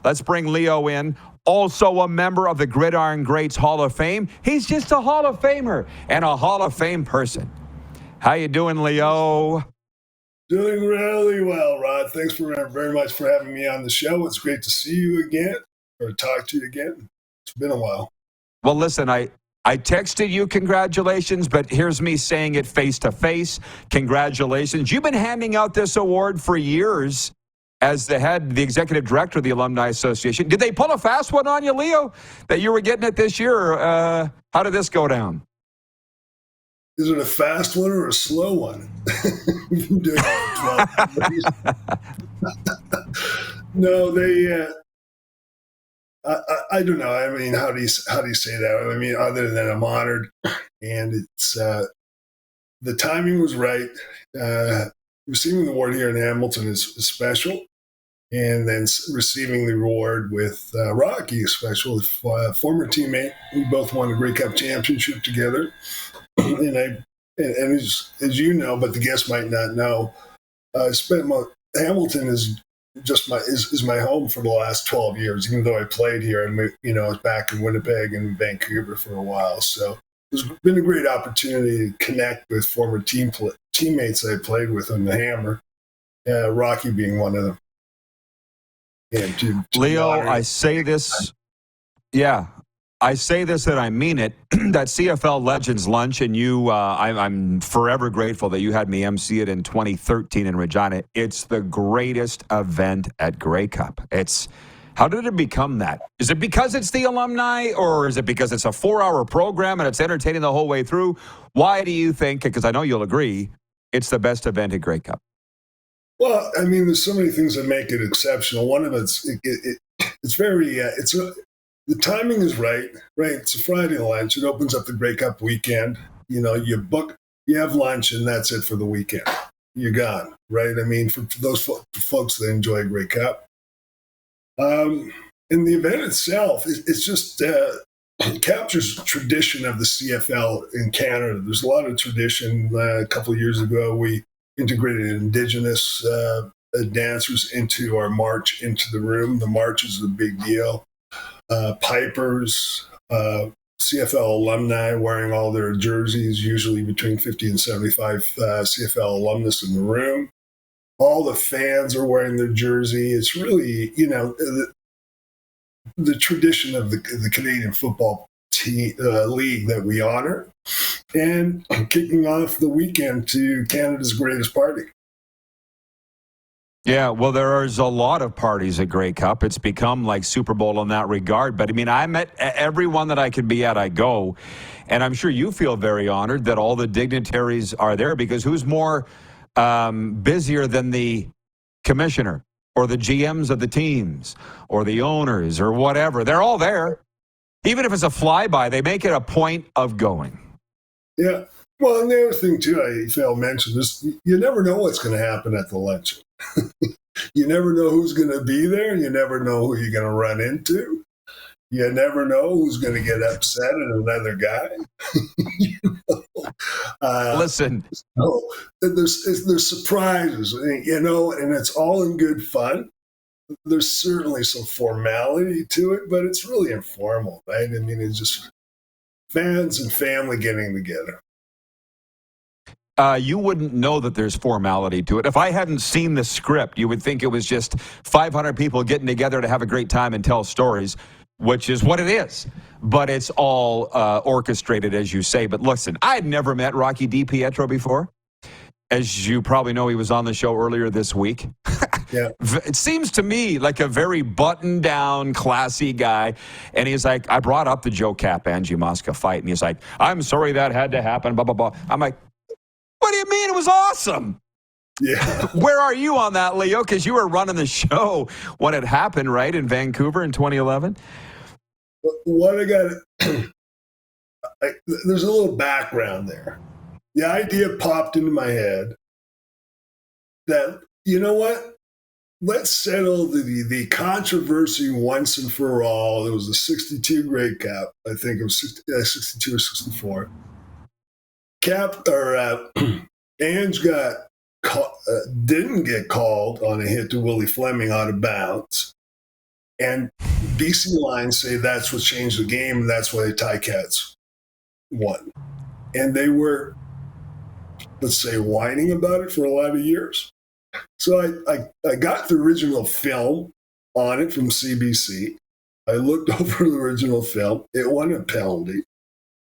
Let's bring Leo in. Also a member of the Gridiron Greats Hall of Fame. He's just a Hall of Famer and a Hall of Fame person. How you doing, Leo? Doing really well, Rod. Thanks very much for having me on the show. It's great to see you again, or talk to you again. It's been a while. Well, listen, I texted you congratulations, but here's me saying it face to face. Congratulations. You've been handing out this award for years as the executive director of the Alumni Association. Did they pull a fast one on you, Leo, that you were getting it this year? Or, how did this go down? Is it a fast one or a slow one? No, they. I don't know. I mean, how do you say that? I mean, other than I'm honored, and it's the timing was right. Receiving the award here in Hamilton is special, and then receiving the award with Rocky is special. Former teammate, we both won the Grey Cup championship together. And as you know, but the guests might not know, Hamilton is my home for the last 12 years, even though I played here and I was back in Winnipeg and Vancouver for a while. So it's been a great opportunity to connect with former teammates I played with on the Hammer, Rocky being one of them. And Leo, I say this, I say this and I mean it. That CFL Legends Lunch, and I'm forever grateful that you had me MC it in 2013 in Regina. It's the greatest event at Grey Cup. How did it become that? Is it because it's the alumni, or is it because it's a 4-hour program and it's entertaining the whole way through? Why do you think, because I know you'll agree, it's the best event at Grey Cup? Well, I mean, there's so many things that make it exceptional. One of it's the timing is right? It's a Friday lunch. It opens up the Grey Cup weekend. You have lunch, and that's it for the weekend. You're gone, right? I mean, for those folks that enjoy Grey Cup. And the event itself, it's just it captures tradition of the CFL in Canada. There's a lot of tradition. A couple of years ago, we integrated Indigenous dancers into our march into the room. The march is a big deal. Pipers, CFL alumni wearing all their jerseys, usually between 50 and 75 CFL alumnus in the room. All the fans are wearing their jersey. It's really, the tradition of the Canadian Football League that we honor, and kicking off the weekend to Canada's greatest party. Yeah, well, there's a lot of parties at Grey Cup. It's become like Super Bowl in that regard. But, I mean, I'm at everyone that I can be at, I go. And I'm sure you feel very honored that all the dignitaries are there, because who's more busier than the commissioner or the GMs of the teams or the owners or whatever? They're all there. Even if it's a flyby, they make it a point of going. Yeah. Well, and the other thing, too, I failed to mention is you never know what's going to happen at the luncheon. You never know who's going to be there. You never know who you're going to run into. You never know who's going to get upset at another guy. Listen. So there's surprises, and it's all in good fun. There's certainly some formality to it, but it's really informal, right? I mean, it's just fans and family getting together. You wouldn't know that there's formality to it. If I hadn't seen the script, you would think it was just 500 people getting together to have a great time and tell stories, which is what it is. But it's all orchestrated, as you say. But listen, I had never met Rocky DiPietro before. As you probably know, he was on the show earlier this week. Yeah. It seems to me like a very buttoned-down, classy guy. And he's like, I brought up the Joe Cap-Angie Mosca fight. And he's like, I'm sorry that had to happen, blah, blah, blah. I'm like, what do you mean? It was awesome. Yeah. Where are you on that, Leo? Because you were running the show when it happened, right, in Vancouver in 2011? What I got, there's a little background there. The idea popped into my head that, you know what? Let's settle the controversy once and for all. It was a 62 Grey Cup. I think it was 62 or 64. Ange didn't get called on a hit to Willie Fleming out of bounds. And BC Lions say that's what changed the game, and that's why the Ticats won. And they were, let's say, whining about it for a lot of years. So I got the original film on it from CBC. I looked over the original film. It won a penalty.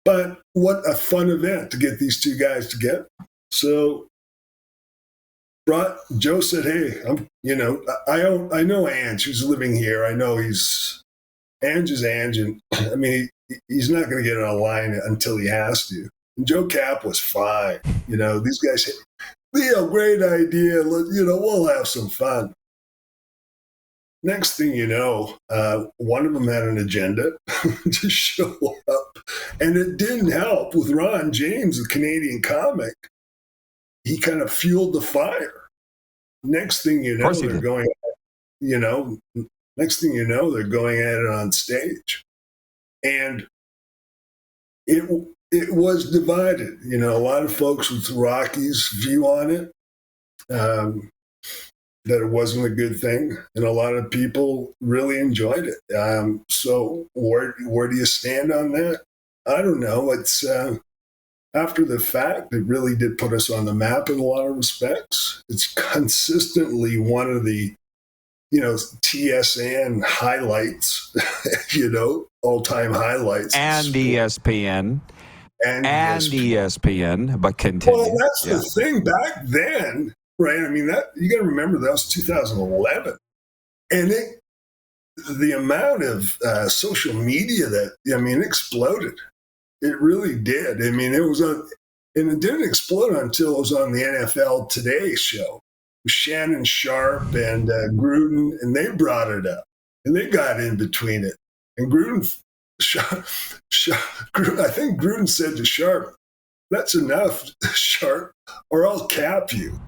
But what a fun event to get these two guys together. So Joe said, "Hey, I know Ange, who's living here. I know Ange is Ange, and I mean, he's not going to get on a line until he has to." And Joe Cap was fine. These guys said, "Leo, great idea. We'll have some fun." Next thing you know, one of them had an agenda to show up, and it didn't help with Ron James, the Canadian comic. He kind of fueled the fire. Next thing you know, they're going. Next thing you know, they're going at it on stage, and it was divided. A lot of folks with Rocky's view on it. That it wasn't a good thing, and a lot of people really enjoyed it. So where do you stand on that? I don't know. It's after the fact, it really did put us on the map in a lot of respects. It's consistently one of the, TSN highlights, all-time highlights. And ESPN. And ESPN, but continue. Well, that's the thing back then. Right, I mean that you got to remember that was 2011, and the amount of social media it exploded. It really did. I mean, and it didn't explode until it was on the NFL Today show. Shannon Sharp and Gruden, and they brought it up, and they got in between it. And Gruden, I think Gruden said to Sharp, "That's enough, Sharp, or I'll cap you."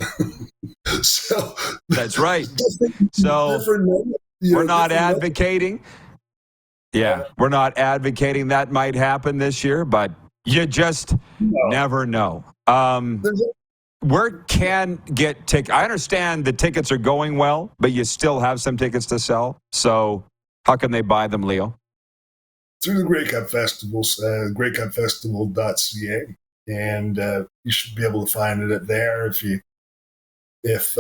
So that's right. So we're not advocating. Yeah, we're not advocating that might happen this year, but you just never know. Where can get tickets? I understand the tickets are going well, but you still have some tickets to sell. So how can they buy them, Leo? Through the Grey Cup Festivals, greycupfestival.ca. And you should be able to find it there. If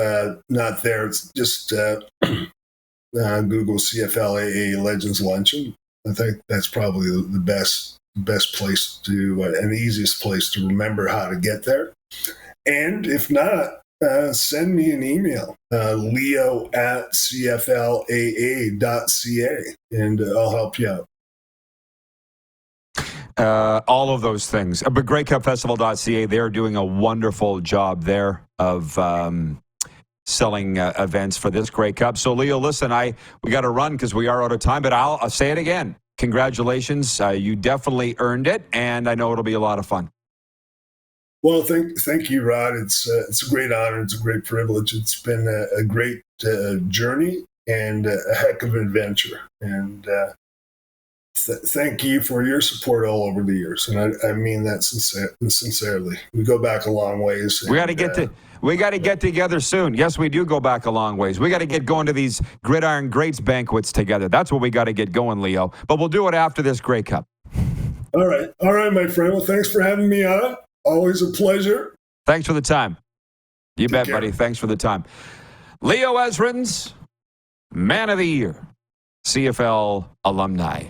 not there, it's just Google CFL Legends Luncheon. I think that's probably the best place to and the easiest place to remember how to get there. And if not, send me an email, leo@cflaa.ca, and I'll help you out. All of those things. But GreyCupFestival.ca, they're doing a wonderful job there of selling events for this Grey Cup. So, Leo, listen, we got to run because we are out of time, but I'll say it again. Congratulations. You definitely earned it, and I know it'll be a lot of fun. Well, thank you, Rod. It's a great honor. It's a great privilege. It's been a great journey and a heck of an adventure. And thank you for your support all over the years, and I mean that sincerely. We go back a long ways. We got to get together soon. Yes, we do go back a long ways. We got to get going to these Gridiron Greats banquets together. That's what we got to get going, Leo. But we'll do it after this Grey Cup. All right, my friend. Well, thanks for having me on. Always a pleasure. Thanks for the time. You bet, care. buddy. Thanks for the time. Leo Ezerins, Man of the Year, CFL alumni.